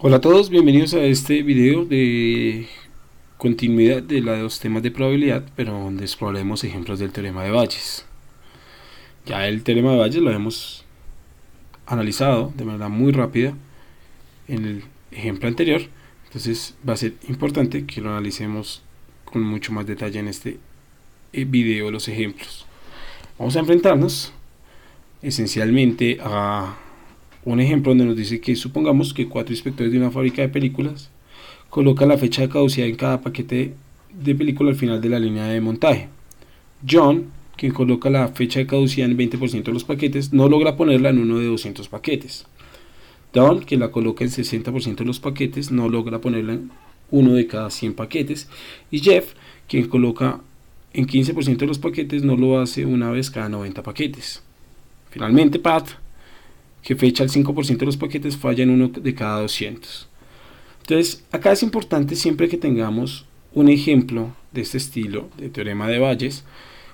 Hola a todos, bienvenidos a este video de continuidad de los temas de probabilidad, pero donde exploraremos ejemplos del teorema de Bayes. Ya el teorema de Bayes lo hemos analizado de manera muy rápida en el ejemplo anterior, entonces va a ser importante que lo analicemos con mucho más detalle en este video de los ejemplos. Vamos a enfrentarnos esencialmente a un ejemplo donde nos dice que supongamos que 4 inspectores de una fábrica de películas coloca la fecha de caducidad en cada paquete de película al final de la línea de montaje. John, quien coloca la fecha de caducidad en el 20% de los paquetes, no logra ponerla en uno de 200 paquetes. Don, que la coloca en 60% de los paquetes, no logra ponerla en uno de cada 100 paquetes. Y Jeff, quien coloca en 15% de los paquetes, no lo hace una vez cada 90 paquetes. Finalmente, Pat, que fecha el 5% de los paquetes, falla en uno de cada 200. Entonces, acá es importante siempre que tengamos un ejemplo de este estilo de teorema de Bayes,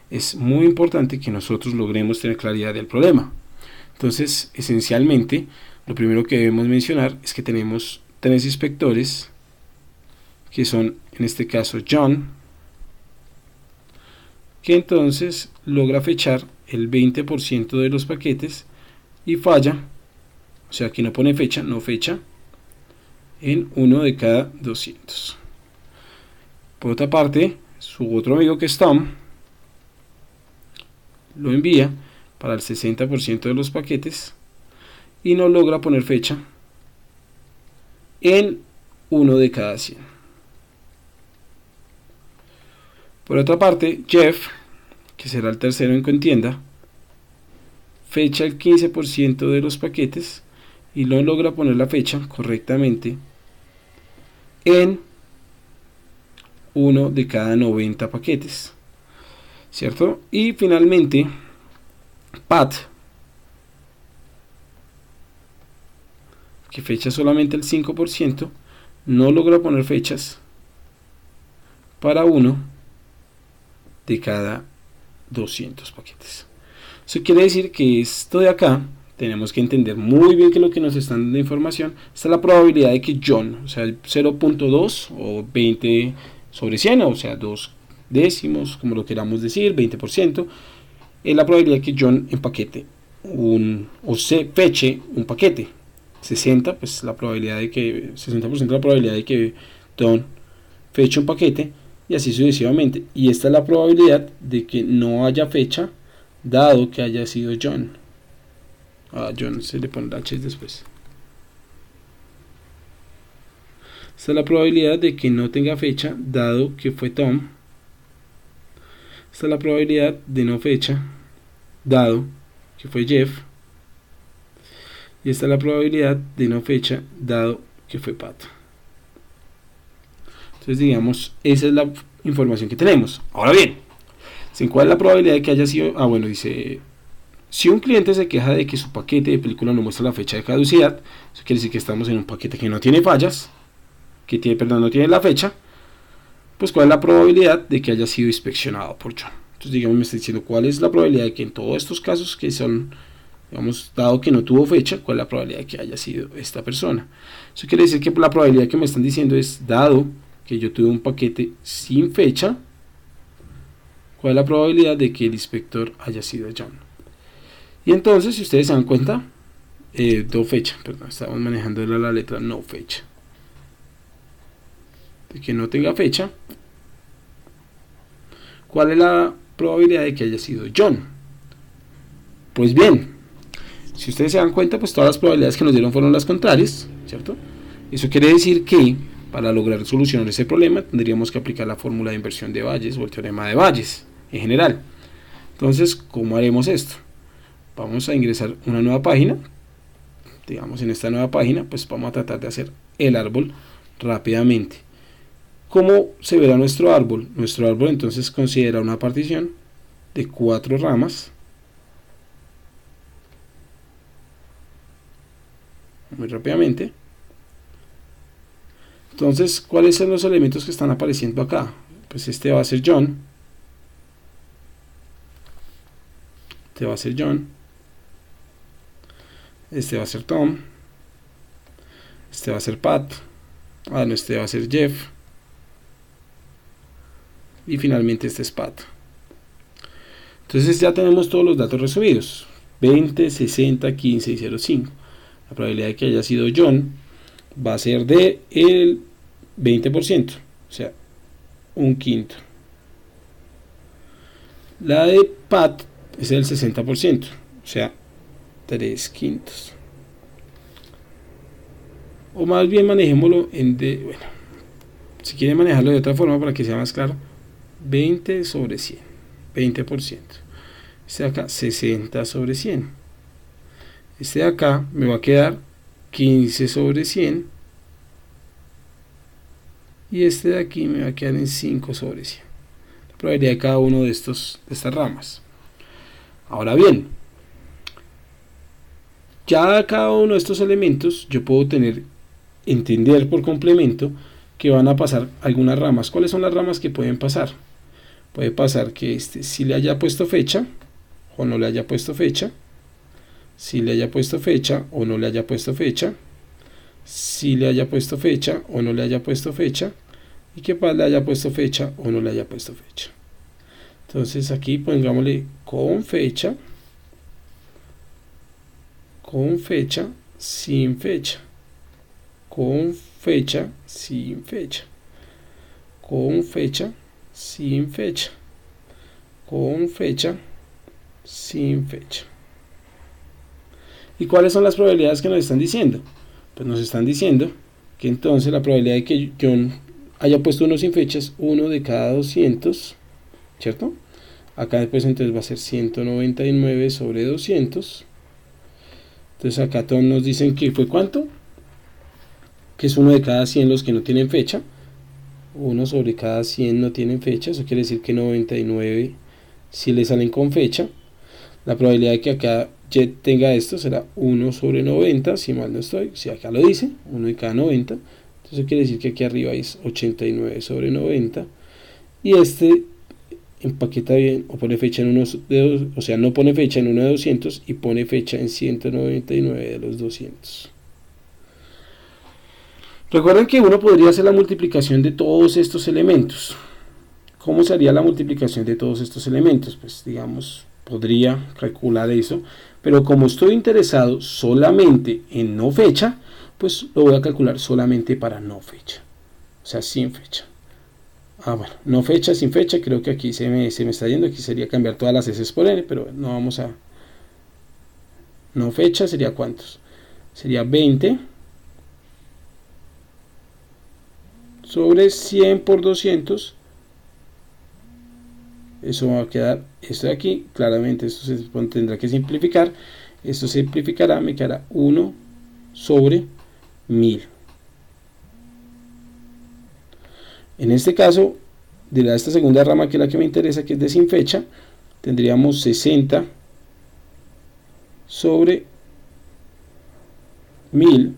es muy importante que nosotros logremos tener claridad del problema. Entonces, esencialmente, lo primero que debemos mencionar es que tenemos 3 inspectores, que son en este caso John, que entonces logra fechar el 20% de los paquetes y falla, o sea que no pone fecha, no fecha, en uno de cada 200. Por otra parte, su otro amigo que es Tom lo envía para el 60% de los paquetes y no logra poner fecha en uno de cada 100. Por otra parte, Jeff, que será el tercero en contienda, fecha el 15% de los paquetes y no logra poner la fecha correctamente en uno de cada 90 paquetes, ¿cierto? Y finalmente, Pat, que fecha solamente el 5%, no logra poner fechas para uno de cada 200 paquetes. Eso quiere decir que esto de acá tenemos que entender muy bien que lo que nos están dando de información está la probabilidad de que John, o sea, 0.2 o 20 sobre 100, o sea, 2 décimos, como lo queramos decir, 20%, es la probabilidad de que John empaquete o se feche un paquete. 60, pues la probabilidad de que 60% de la probabilidad de que John feche un paquete y así sucesivamente. Y esta es la probabilidad de que no haya fecha dado que haya sido John. A John se le pone la H después. Esta es la probabilidad de que no tenga fecha dado que fue Tom. Esta es la probabilidad de no fecha dado que fue Jeff. Y esta es la probabilidad de no fecha dado que fue Pat. Entonces, digamos, esa es la información que tenemos. Ahora bien, ¿cuál es la probabilidad de que haya sido? Bueno, dice, si un cliente se queja de que su paquete de película no muestra la fecha de caducidad, eso quiere decir que estamos en un paquete que no tiene fallas, no tiene la fecha, pues cuál es la probabilidad de que haya sido inspeccionado por John. Entonces, digamos, me está diciendo cuál es la probabilidad de que en todos estos casos que son, digamos, dado que no tuvo fecha, cuál es la probabilidad de que haya sido esta persona. Eso quiere decir que la probabilidad que me están diciendo es, dado que yo tuve un paquete sin fecha, cuál es la probabilidad de que el inspector haya sido John. Y entonces, si ustedes se dan cuenta, no fecha, perdón, estamos manejando la letra no fecha. De que no tenga fecha, ¿cuál es la probabilidad de que haya sido John? Pues bien, si ustedes se dan cuenta, pues todas las probabilidades que nos dieron fueron las contrarias, ¿cierto? Eso quiere decir que para lograr solucionar ese problema tendríamos que aplicar la fórmula de inversión de Bayes o el teorema de Bayes en general. Entonces, ¿cómo haremos esto? Vamos a ingresar una nueva página. Digamos, en esta nueva página, pues vamos a tratar de hacer el árbol rápidamente. ¿Cómo se verá nuestro árbol? Nuestro árbol entonces considera una partición de 4 ramas. Muy rápidamente. Entonces, ¿cuáles son los elementos que están apareciendo acá? Pues este va a ser John. Este va a ser John. Este va a ser Tom. este va a ser Pat, no, este va a ser Jeff, y finalmente este es Pat. Entonces ya tenemos todos los datos resumidos: 20, 60, 15 y 0,5. La probabilidad de que haya sido John va a ser de el 20%, o sea, un quinto. La de Pat es el 60%, o sea, 3 quintos. O más bien manejémoslo en bueno, si quieren manejarlo de otra forma para que sea más claro: 20 sobre 100, 20%. Este de acá, 60 sobre 100. Este de acá me va a quedar 15 sobre 100. Y este de aquí me va a quedar en 5 sobre 100. La probabilidad de cada uno de estas ramas. Ahora bien, ya cada uno de estos elementos yo puedo entender por complemento que van a pasar algunas ramas. ¿Cuáles son las ramas que pueden pasar? Puede pasar que este sí le haya puesto fecha o no le haya puesto fecha, si le haya puesto fecha o no le haya puesto fecha, si le haya puesto fecha o no le haya puesto fecha, y que Pat le haya puesto fecha o no le haya puesto fecha. Entonces aquí pongámosle con fecha, sin fecha, con fecha, sin fecha, con fecha, sin fecha, con fecha, sin fecha. ¿Y cuáles son las probabilidades que nos están diciendo? Pues nos están diciendo que entonces la probabilidad de que John haya puesto uno sin fecha es 1 de cada 200, ¿cierto? Acá después entonces va a ser 199 sobre 200. Entonces acá todos nos dicen que fue ¿cuánto? Que es 1 de cada 100 los que no tienen fecha. 1 sobre cada 100 no tienen fecha, eso quiere decir que 99 si le salen con fecha. La probabilidad de que acá Jet tenga esto será 1 sobre 90, si mal no estoy, si acá lo dice, 1 de cada 90, entonces eso quiere decir que aquí arriba es 89 sobre 90, y este empaqueta bien o pone fecha en uno de dos, o sea, no pone fecha en uno de 200 y pone fecha en 199 de los 200. Recuerden que uno podría hacer la multiplicación de todos estos elementos. ¿Cómo sería la multiplicación de todos estos elementos? Pues digamos, podría calcular eso, pero como estoy interesado solamente en no fecha, pues lo voy a calcular solamente para no fecha, o sea, sin fecha. Bueno, no fecha, sin fecha, creo que aquí se me está yendo, aquí sería cambiar todas las S por N, pero no vamos a... No fecha sería ¿cuántos? Sería 20 sobre 100 por 200. Eso va a quedar, esto de aquí, claramente esto se tendrá que simplificar, esto se simplificará, me quedará 1 sobre 1000. En este caso, de esta segunda rama, que es la que me interesa, que es de sin fecha, tendríamos 60 sobre 1000.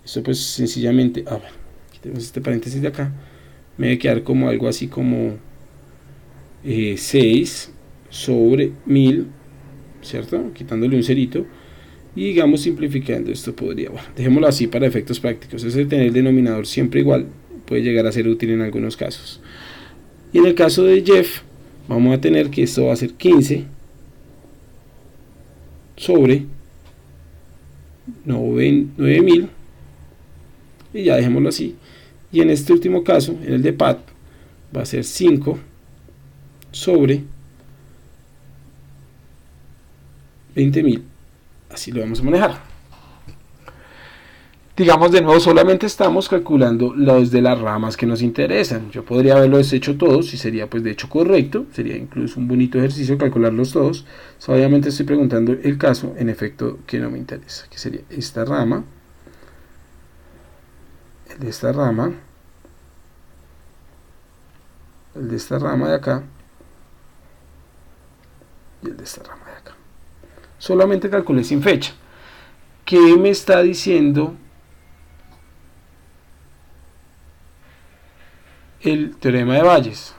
Esto pues sencillamente, quitemos este paréntesis de acá, me debe quedar como algo así como 6 sobre 1000, ¿cierto? Quitándole un cerito, y digamos simplificando esto podría, bueno, dejémoslo así para efectos prácticos. Eso de tener el denominador siempre igual puede llegar a ser útil en algunos casos. Y en el caso de Jeff vamos a tener que esto va a ser 15 sobre 9000, y ya dejémoslo así. Y en este último caso, en el de Pat, va a ser 5 sobre 20.000. Así lo vamos a manejar. Digamos de nuevo, solamente estamos calculando los de las ramas que nos interesan. Yo podría haberlo deshecho todos y sería pues de hecho correcto, sería incluso un bonito ejercicio calcularlos todos. Obviamente estoy preguntando el caso en efecto que no me interesa, que sería esta rama, el de esta rama, el de esta rama de acá y el de esta rama de acá. Solamente calculé sin fecha. ¿Qué me está diciendo el teorema de Bayes?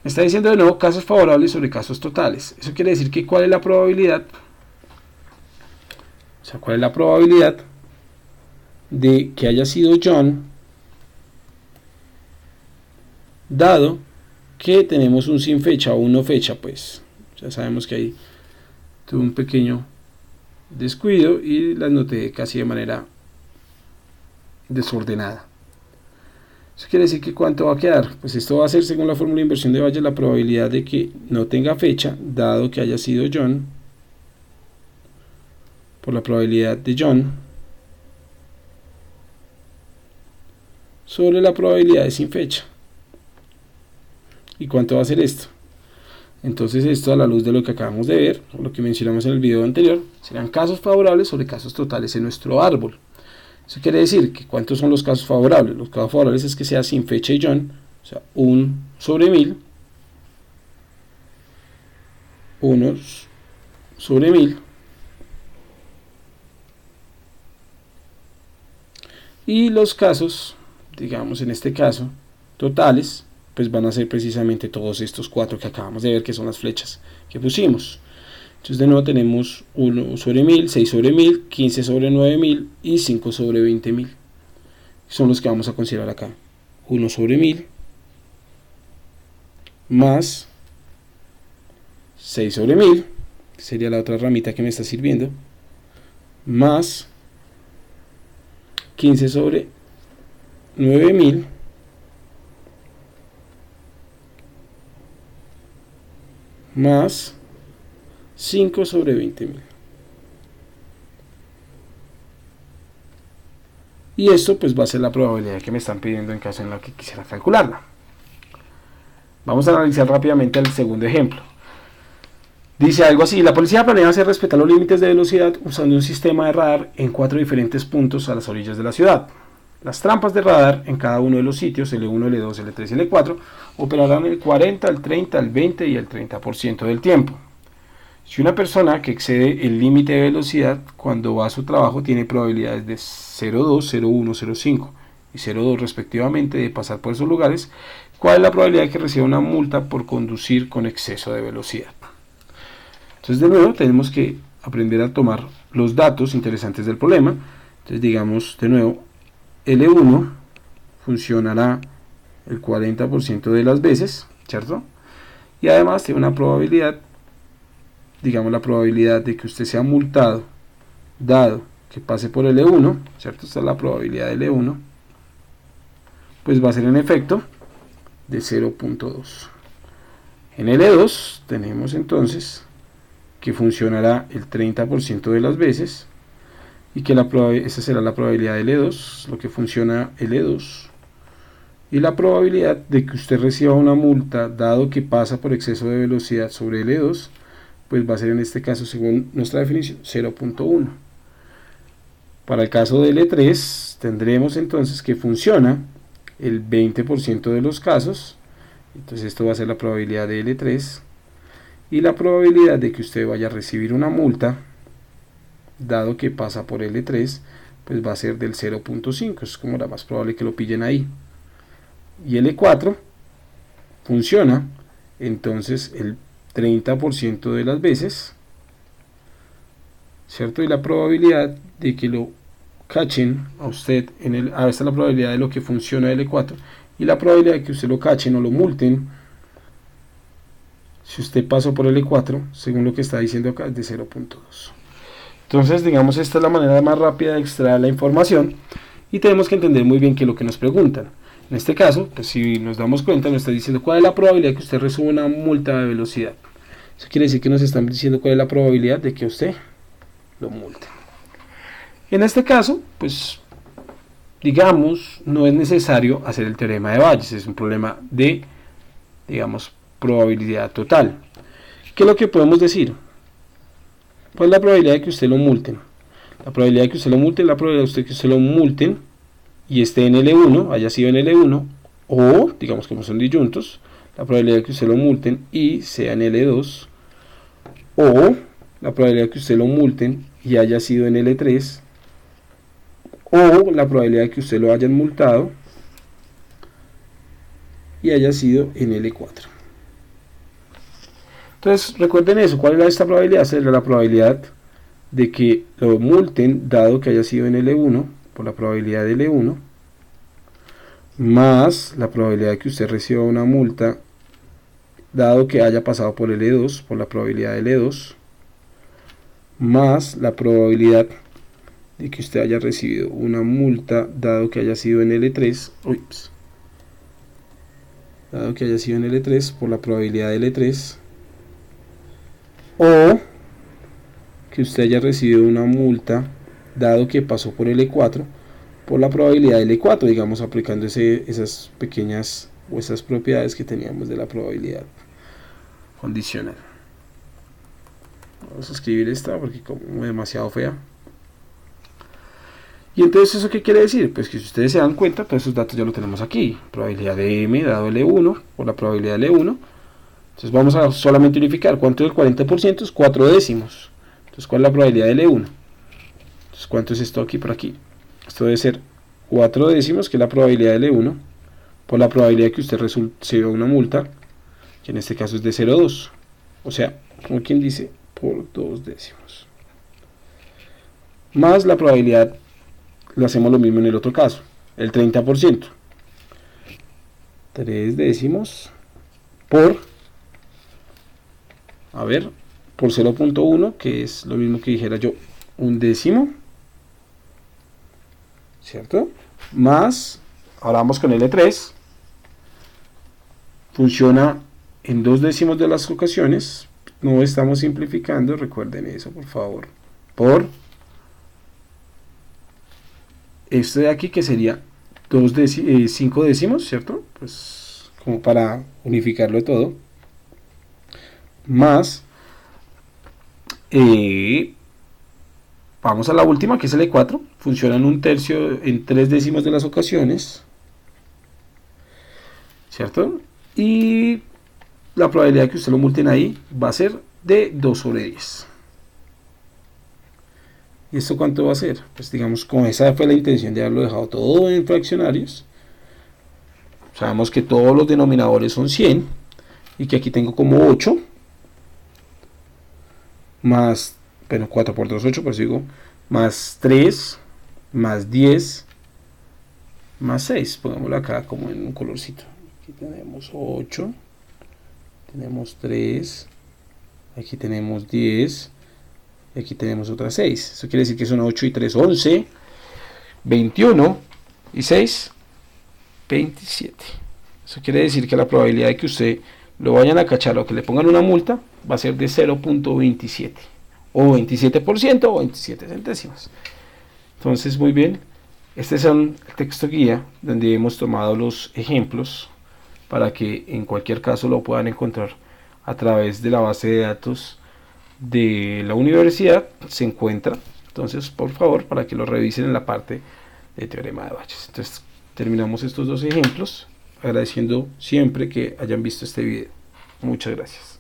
Me está diciendo de nuevo casos favorables sobre casos totales. Eso quiere decir que ¿cuál es la probabilidad? O sea, ¿cuál es la probabilidad de que haya sido John, dado que tenemos un sin fecha o un no fecha. Pues ya sabemos que ahí tuve un pequeño descuido y las noté casi de manera desordenada. Eso quiere decir que ¿cuánto va a quedar? Pues esto va a ser, según la fórmula de inversión de Bayes, la probabilidad de que no tenga fecha, dado que haya sido John, por la probabilidad de John, sobre la probabilidad de sin fecha. ¿Y cuánto va a ser esto? Entonces esto, a la luz de lo que acabamos de ver, o lo que mencionamos en el video anterior, serán casos favorables sobre casos totales en nuestro árbol. Eso quiere decir que ¿cuántos son los casos favorables? Los casos favorables es que sea sin fecha y John, o sea, 1 sobre 1000, 1 sobre 1000, y los casos, digamos en este caso, totales, pues van a ser precisamente todos estos 4 que acabamos de ver, que son las flechas que pusimos. Entonces de nuevo tenemos 1 sobre 1000, 6 sobre 1000, 15 sobre 9000 y 5 sobre 20000. Son los que vamos a considerar acá. 1 sobre 1000 más 6 sobre 1000, que sería la otra ramita que me está sirviendo, más 15 sobre 9000 más 5 sobre 20000. Y esto pues va a ser la probabilidad que me están pidiendo en caso en la que quisiera calcularla. Vamos a analizar rápidamente el segundo ejemplo. Dice algo así: la policía planea hacer respetar los límites de velocidad usando un sistema de radar en 4 diferentes puntos a las orillas de la ciudad. Las trampas de radar en cada uno de los sitios, L1, L2, L3 y L4, operarán el 40, el 30, el 20 y el 30% del tiempo. Si una persona que excede el límite de velocidad cuando va a su trabajo tiene probabilidades de 0,2, 0,1, 0,5 y 0,2 respectivamente de pasar por esos lugares, ¿cuál es la probabilidad de que reciba una multa por conducir con exceso de velocidad? Entonces de nuevo tenemos que aprender a tomar los datos interesantes del problema. Entonces digamos de nuevo, L1 funcionará el 40% de las veces, ¿cierto? Y además tiene una probabilidad, digamos la probabilidad de que usted sea multado, dado que pase por L1, ¿cierto? Esta es la probabilidad de L1, pues va a ser en efecto de 0.2. En L2 tenemos entonces que funcionará el 30% de las veces, y que esa será la probabilidad de L2, lo que funciona L2, y la probabilidad de que usted reciba una multa dado que pasa por exceso de velocidad sobre L2, pues va a ser en este caso, según nuestra definición, 0.1. Para el caso de L3 tendremos entonces que funciona el 20% de los casos, entonces esto va a ser la probabilidad de L3, y la probabilidad de que usted vaya a recibir una multa dado que pasa por L3, pues va a ser del 0.5, es como la más probable que lo pillen ahí. Y L4 funciona entonces el 30% de las veces, ¿cierto? Y la probabilidad de que lo cachen a usted esta es la probabilidad de lo que funciona L4, y la probabilidad de que usted lo cachen o lo multen si usted pasó por L4, según lo que está diciendo acá, es de 0.2. Entonces, digamos, esta es la manera más rápida de extraer la información, y tenemos que entender muy bien qué es lo que nos preguntan. En este caso, pues si nos damos cuenta, nos está diciendo cuál es la probabilidad de que usted reciba una multa de velocidad. Eso quiere decir que nos están diciendo cuál es la probabilidad de que usted lo multe. En este caso, pues, digamos, no es necesario hacer el teorema de Bayes, es un problema de, digamos, probabilidad total. ¿Qué es lo que podemos decir? ¿Cuál es la probabilidad de que usted lo multen? La probabilidad de que usted lo multen, la probabilidad de que usted lo multen y esté en L1, haya sido en L1, o, digamos como son disyuntos, la probabilidad de que usted lo multen y sea en L2, o la probabilidad de que usted lo multen y haya sido en L3, o la probabilidad de que usted lo hayan multado y haya sido en L4. Entonces recuerden eso, ¿cuál era esta probabilidad? Sería la probabilidad de que lo multen dado que haya sido en L1, por la probabilidad de L1 más la probabilidad de que usted reciba una multa dado que haya pasado por L2 por la probabilidad de L2 más la probabilidad de que usted haya recibido una multa dado que haya sido en L3 dado que haya sido en L3 por la probabilidad de L3 o que usted haya recibido una multa dado que pasó por L4 por la probabilidad de L4, digamos aplicando esas pequeñas o esas propiedades que teníamos de la probabilidad condicional. Vamos a escribir esta porque como demasiado fea. Y entonces, ¿eso qué quiere decir? Pues que si ustedes se dan cuenta, todos esos datos ya lo tenemos aquí. Probabilidad de M dado L1 por la probabilidad de L1. Entonces vamos a solamente unificar. ¿Cuánto es el 40%? Es 4 décimos. Entonces, ¿cuál es la probabilidad de L1? Entonces, ¿cuánto es esto aquí por aquí? Esto debe ser 4 décimos, que es la probabilidad de L1, por la probabilidad de que usted reciba una multa, que en este caso es de 0,2. O sea, como quien dice, por 2 décimos. Más la probabilidad, lo hacemos lo mismo en el otro caso, el 30%. 3 décimos por, por 0.1, que es lo mismo que dijera yo, un décimo, ¿cierto? Más, ahora vamos con L3, funciona en 2 décimos de las ocasiones, no estamos simplificando, recuerden eso por favor, por este de aquí que sería 5 décimos, ¿cierto? Pues como para unificarlo todo, más, vamos a la última que es L4, funciona en 1/3, en 3 décimos de las ocasiones, ¿cierto? Y la probabilidad de que usted lo multen ahí va a ser de 2/10. ¿Y esto cuánto va a ser? Pues digamos, como esa fue la intención de haberlo dejado todo en fraccionarios, sabemos que todos los denominadores son 100 y que aquí tengo como 8 más, bueno, 4 por 2, 8, por eso digo, más 3, más 10, más 6, pongámoslo acá como en un colorcito. Aquí tenemos 8, tenemos 3, aquí tenemos 10, y aquí tenemos otras 6. Eso quiere decir que son 8 y 3, 11, 21 y 6, 27. Eso quiere decir que la probabilidad de que usted lo vayan a cachar o que le pongan una multa va a ser de 0.27 o 27% o 27 centésimos. Entonces, muy bien, este es el texto guía donde hemos tomado los ejemplos para que en cualquier caso lo puedan encontrar a través de la base de datos de la universidad, se encuentra. Entonces, por favor, para que lo revisen en la parte de teorema de Bayes. Entonces, terminamos estos dos ejemplos agradeciendo siempre que hayan visto este video. Muchas gracias.